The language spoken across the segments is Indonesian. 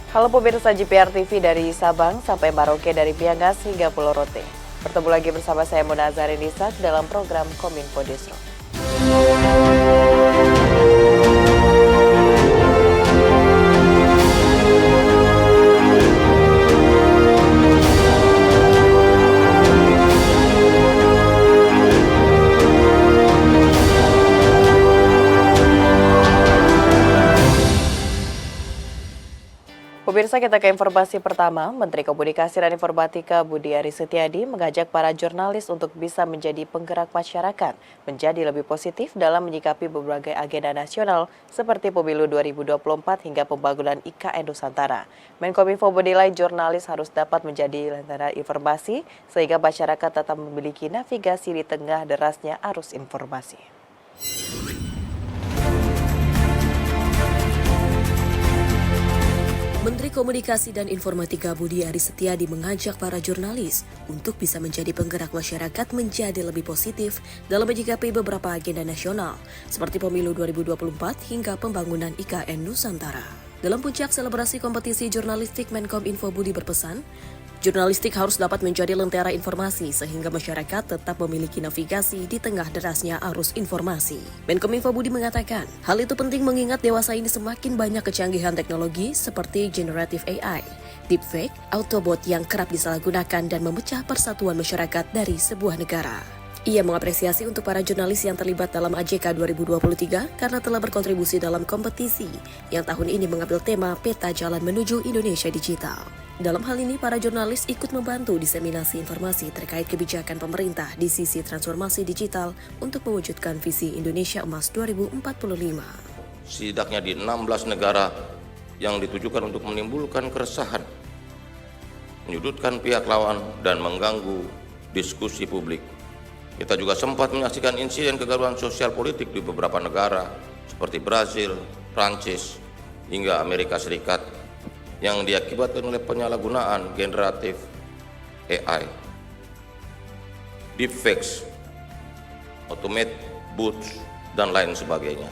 Halo pemirsa GPR TV dari Sabang sampai Merauke dari Piangas hingga Pulau Rote. Bertemu lagi bersama saya Mona Azharinisa dalam program Kominfo Distro. Pemirsa, kita ke informasi pertama. Menteri Komunikasi dan Informatika Budi Aris Setiadi mengajak para jurnalis untuk bisa menjadi penggerak masyarakat, menjadi lebih positif dalam menyikapi berbagai agenda nasional seperti Pemilu 2024 hingga pembangunan IKN Nusantara. Menkominfo menilai jurnalis harus dapat menjadi lentera informasi sehingga masyarakat tetap memiliki navigasi di tengah derasnya arus informasi. Menteri Komunikasi dan Informatika Budi Aris Setiadi mengajak para jurnalis untuk bisa menjadi penggerak masyarakat menjadi lebih positif dalam menyikapi beberapa agenda nasional seperti Pemilu 2024 hingga pembangunan IKN Nusantara. Dalam puncak selebrasi kompetisi jurnalistik, Menkominfo Budi berpesan, jurnalistik harus dapat menjadi lentera informasi sehingga masyarakat tetap memiliki navigasi di tengah derasnya arus informasi. Menkominfo Budi mengatakan, hal itu penting mengingat dewasa ini semakin banyak kecanggihan teknologi seperti generative AI, deepfake, autobot yang kerap disalahgunakan dan memecah persatuan masyarakat dari sebuah negara. Ia mengapresiasi untuk para jurnalis yang terlibat dalam AJK 2023 karena telah berkontribusi dalam kompetisi yang tahun ini mengambil tema Peta Jalan Menuju Indonesia Digital. Dalam hal ini, para jurnalis ikut membantu diseminasi informasi terkait kebijakan pemerintah di sisi transformasi digital untuk mewujudkan visi Indonesia Emas 2045. Setidaknya di 16 negara yang ditujukan untuk menimbulkan keresahan, menyudutkan pihak lawan, dan mengganggu diskusi publik. Kita juga sempat menyaksikan insiden kegaduhan sosial politik di beberapa negara seperti Brazil, Prancis, hingga Amerika Serikat yang diakibatkan oleh penyalahgunaan generatif AI, deepfakes, automate bots, dan lain sebagainya.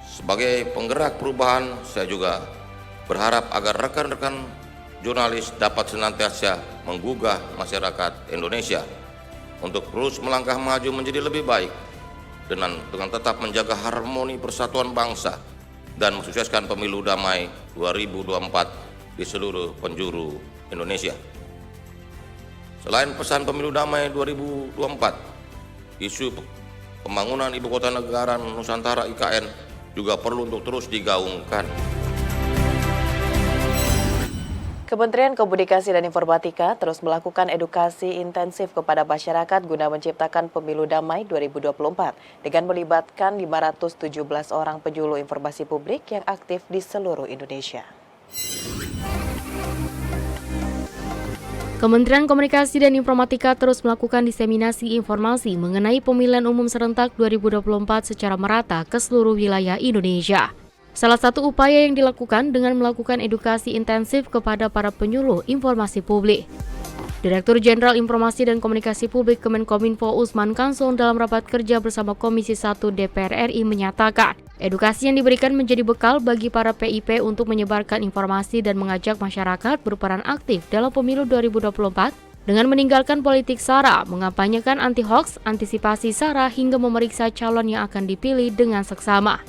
Sebagai penggerak perubahan, saya juga berharap agar rekan-rekan jurnalis dapat senantiasa menggugah masyarakat Indonesia untuk terus melangkah maju menjadi lebih baik dengan tetap menjaga harmoni persatuan bangsa dan mensukseskan pemilu damai 2024 di seluruh penjuru Indonesia. Selain pesan pemilu damai 2024, isu pembangunan Ibu Kota Negara Nusantara IKN juga perlu untuk terus digaungkan. Kementerian Komunikasi dan Informatika terus melakukan edukasi intensif kepada masyarakat guna menciptakan pemilu damai 2024 dengan melibatkan 517 orang penyuluh informasi publik yang aktif di seluruh Indonesia. Kementerian Komunikasi dan Informatika terus melakukan diseminasi informasi mengenai pemilihan umum serentak 2024 secara merata ke seluruh wilayah Indonesia. Salah satu upaya yang dilakukan dengan melakukan edukasi intensif kepada para penyuluh informasi publik. Direktur Jenderal Informasi dan Komunikasi Publik Kemenkominfo Usman Kansong dalam rapat kerja bersama Komisi 1 DPR RI menyatakan, edukasi yang diberikan menjadi bekal bagi para PIP untuk menyebarkan informasi dan mengajak masyarakat berperan aktif dalam pemilu 2024 dengan meninggalkan politik SARA, mengampanyekan anti-hoax, antisipasi SARA hingga memeriksa calon yang akan dipilih dengan seksama.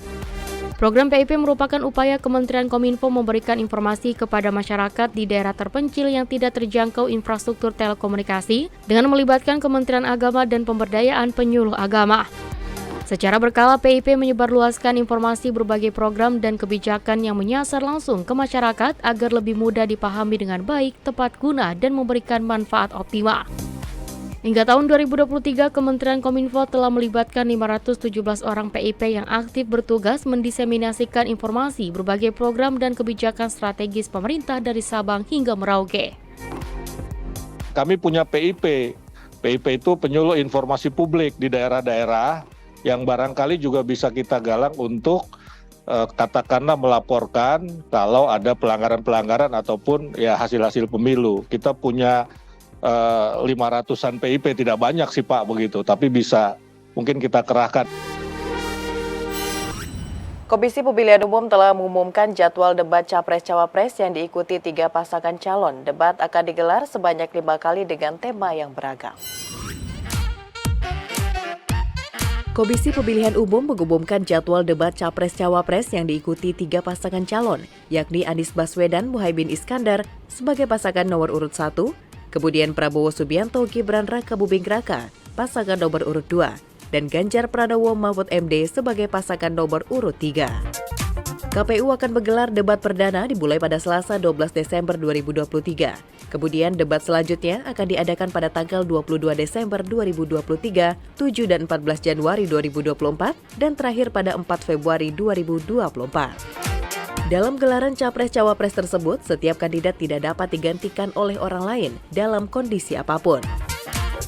Program PIP merupakan upaya Kementerian Kominfo memberikan informasi kepada masyarakat di daerah terpencil yang tidak terjangkau infrastruktur telekomunikasi dengan melibatkan Kementerian Agama dan Pemberdayaan Penyuluh Agama. Secara berkala, PIP menyebarluaskan informasi berbagai program dan kebijakan yang menyasar langsung ke masyarakat agar lebih mudah dipahami dengan baik, tepat guna, dan memberikan manfaat optimal. Hingga tahun 2023, Kementerian Kominfo telah melibatkan 517 orang PIP yang aktif bertugas mendiseminasikan informasi berbagai program dan kebijakan strategis pemerintah dari Sabang hingga Merauke. Kami punya PIP. PIP itu penyuluh informasi publik di daerah-daerah yang barangkali juga bisa kita galang untuk katakanlah melaporkan kalau ada pelanggaran-pelanggaran ataupun ya hasil-hasil pemilu. Kita punya 500-an PIP, tidak banyak sih Pak begitu, tapi bisa mungkin kita kerahkan. Komisi Pemilihan Umum telah mengumumkan jadwal debat Capres-Cawapres yang diikuti 3 pasangan calon. Debat akan digelar sebanyak 5 kali dengan tema yang beragam. Komisi Pemilihan Umum mengumumkan jadwal debat Capres-Cawapres yang diikuti 3 pasangan calon, yakni Anies Baswedan Muhaimin Iskandar sebagai pasangan nomor urut 1, kemudian Prabowo Subianto Gibran Rakabuming Raka, pasangan nomor urut 2, dan Ganjar Pranowo Mahfud MD sebagai pasangan nomor urut 3. KPU akan menggelar debat perdana dimulai pada Selasa 12 Desember 2023. Kemudian debat selanjutnya akan diadakan pada tanggal 22 Desember 2023, 7 dan 14 Januari 2024, dan terakhir pada 4 Februari 2024. Dalam gelaran Capres-Cawapres tersebut, setiap kandidat tidak dapat digantikan oleh orang lain dalam kondisi apapun.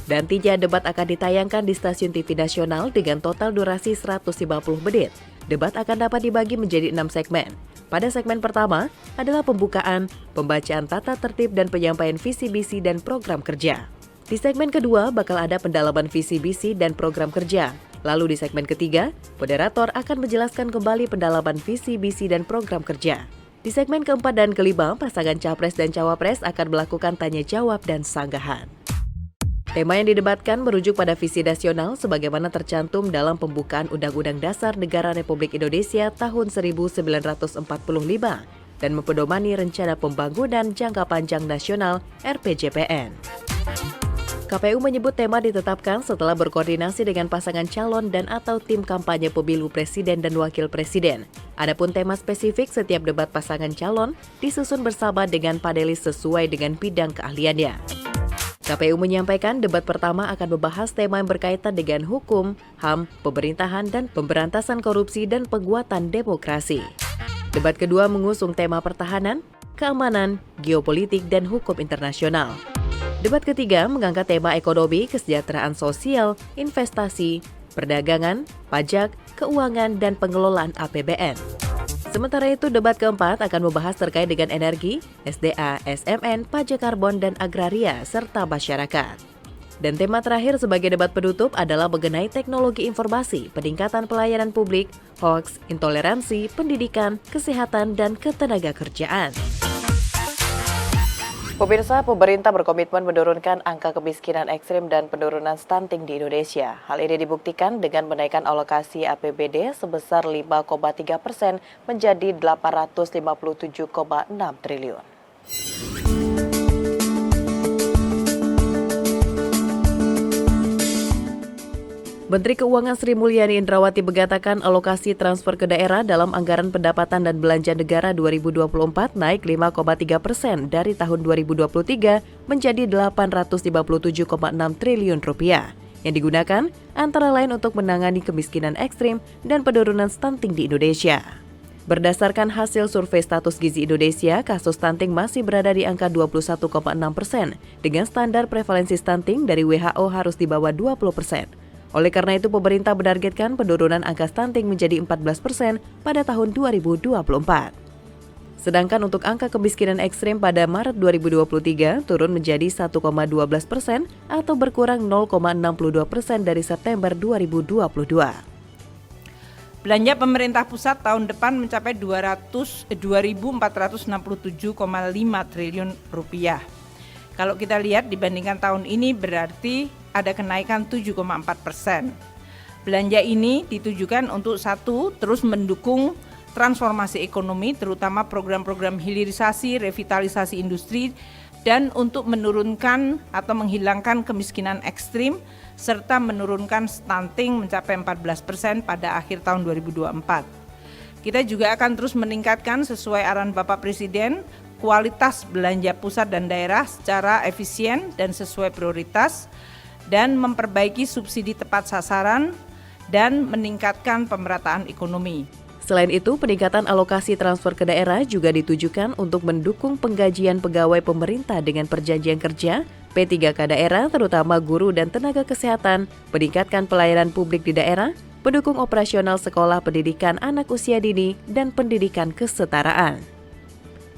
Nantinya debat akan ditayangkan di stasiun TV nasional dengan total durasi 150 menit. Debat akan dapat dibagi menjadi 6 segmen. Pada segmen pertama adalah pembukaan, pembacaan tata tertib dan penyampaian visi misi dan program kerja. Di segmen kedua bakal ada pendalaman visi misi dan program kerja. Lalu di segmen ketiga, moderator akan menjelaskan kembali pendalaman visi misi dan program kerja. Di segmen keempat dan kelima, pasangan Capres dan Cawapres akan melakukan tanya jawab dan sanggahan. Tema yang didebatkan merujuk pada visi nasional sebagaimana tercantum dalam pembukaan Undang-Undang Dasar Negara Republik Indonesia tahun 1945 dan mempedomani Rencana Pembangunan Jangka Panjang Nasional (RPJPN). KPU menyebut tema ditetapkan setelah berkoordinasi dengan pasangan calon dan atau tim kampanye pemilu presiden dan wakil presiden. Adapun tema spesifik setiap debat pasangan calon disusun bersama dengan panelis sesuai dengan bidang keahliannya. KPU menyampaikan debat pertama akan membahas tema yang berkaitan dengan hukum, HAM, pemerintahan, dan pemberantasan korupsi dan penguatan demokrasi. Debat kedua mengusung tema pertahanan, keamanan, geopolitik, dan hukum internasional. Debat ketiga mengangkat tema ekonomi, kesejahteraan sosial, investasi, perdagangan, pajak, keuangan, dan pengelolaan APBN. Sementara itu, debat keempat akan membahas terkait dengan energi, SDA, SMN, pajak karbon, dan agraria, serta masyarakat. Dan tema terakhir sebagai debat penutup adalah mengenai teknologi informasi, peningkatan pelayanan publik, hoaks, intoleransi, pendidikan, kesehatan, dan ketenagakerjaan. Pemirsa, pemerintah berkomitmen menurunkan angka kemiskinan ekstrim dan penurunan stunting di Indonesia. Hal ini dibuktikan dengan menaikkan alokasi APBD sebesar 5,3% menjadi 857,6 triliun. Menteri Keuangan Sri Mulyani Indrawati mengatakan alokasi transfer ke daerah dalam anggaran pendapatan dan belanja negara 2024 naik 5,3% dari tahun 2023 menjadi 857,6 triliun rupiah yang digunakan antara lain untuk menangani kemiskinan ekstrim dan penurunan stunting di Indonesia. Berdasarkan hasil survei status gizi Indonesia, kasus stunting masih berada di angka 21,6% dengan standar prevalensi stunting dari WHO harus di bawah 20%. Oleh karena itu, pemerintah menargetkan penurunan angka stunting menjadi 14% pada tahun 2024. Sedangkan untuk angka kemiskinan ekstrim pada Maret 2023 turun menjadi 1,12% atau berkurang 0,62% dari September 2022. Belanja pemerintah pusat tahun depan mencapai 2.467,5 triliun rupiah. Kalau kita lihat dibandingkan tahun ini berarti ada kenaikan 7,4%. Belanja ini ditujukan untuk satu, terus mendukung transformasi ekonomi, terutama program-program hilirisasi, revitalisasi industri, dan untuk menurunkan atau menghilangkan kemiskinan ekstrim, serta menurunkan stunting mencapai 14% pada akhir tahun 2024. Kita juga akan terus meningkatkan sesuai arahan Bapak Presiden, kualitas belanja pusat dan daerah secara efisien dan sesuai prioritas, dan memperbaiki subsidi tepat sasaran dan meningkatkan pemerataan ekonomi. Selain itu, peningkatan alokasi transfer ke daerah juga ditujukan untuk mendukung penggajian pegawai pemerintah dengan perjanjian kerja, P3K daerah terutama guru dan tenaga kesehatan, meningkatkan pelayanan publik di daerah, pendukung operasional sekolah pendidikan anak usia dini, dan pendidikan kesetaraan.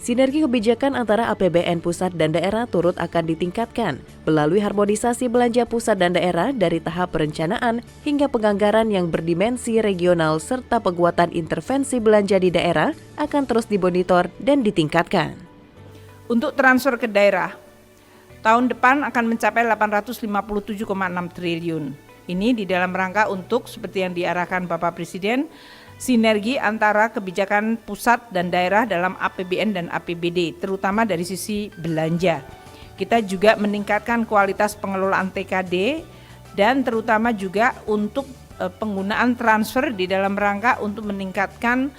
Sinergi kebijakan antara APBN pusat dan daerah turut akan ditingkatkan melalui harmonisasi belanja pusat dan daerah dari tahap perencanaan hingga penganggaran yang berdimensi regional serta penguatan intervensi belanja di daerah akan terus dimonitor dan ditingkatkan. Untuk transfer ke daerah, tahun depan akan mencapai 857,6 triliun. Ini di dalam rangka untuk, seperti yang diarahkan Bapak Presiden, sinergi antara kebijakan pusat dan daerah dalam APBN dan APBD, terutama dari sisi belanja. Kita juga meningkatkan kualitas pengelolaan TKD dan terutama juga untuk penggunaan transfer di dalam rangka untuk meningkatkan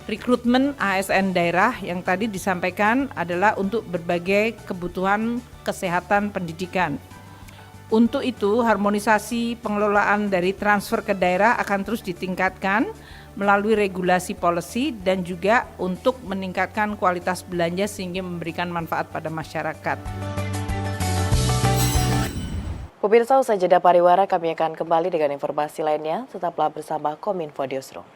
rekrutmen ASN daerah yang tadi disampaikan adalah untuk berbagai kebutuhan kesehatan pendidikan. Untuk itu, harmonisasi pengelolaan dari transfer ke daerah akan terus ditingkatkan melalui regulasi policy dan juga untuk meningkatkan kualitas belanja sehingga memberikan manfaat pada masyarakat. Pemirsa, usai jeda pariwara kami akan kembali dengan informasi lainnya. Tetaplah bersama Kominfo Newsroom.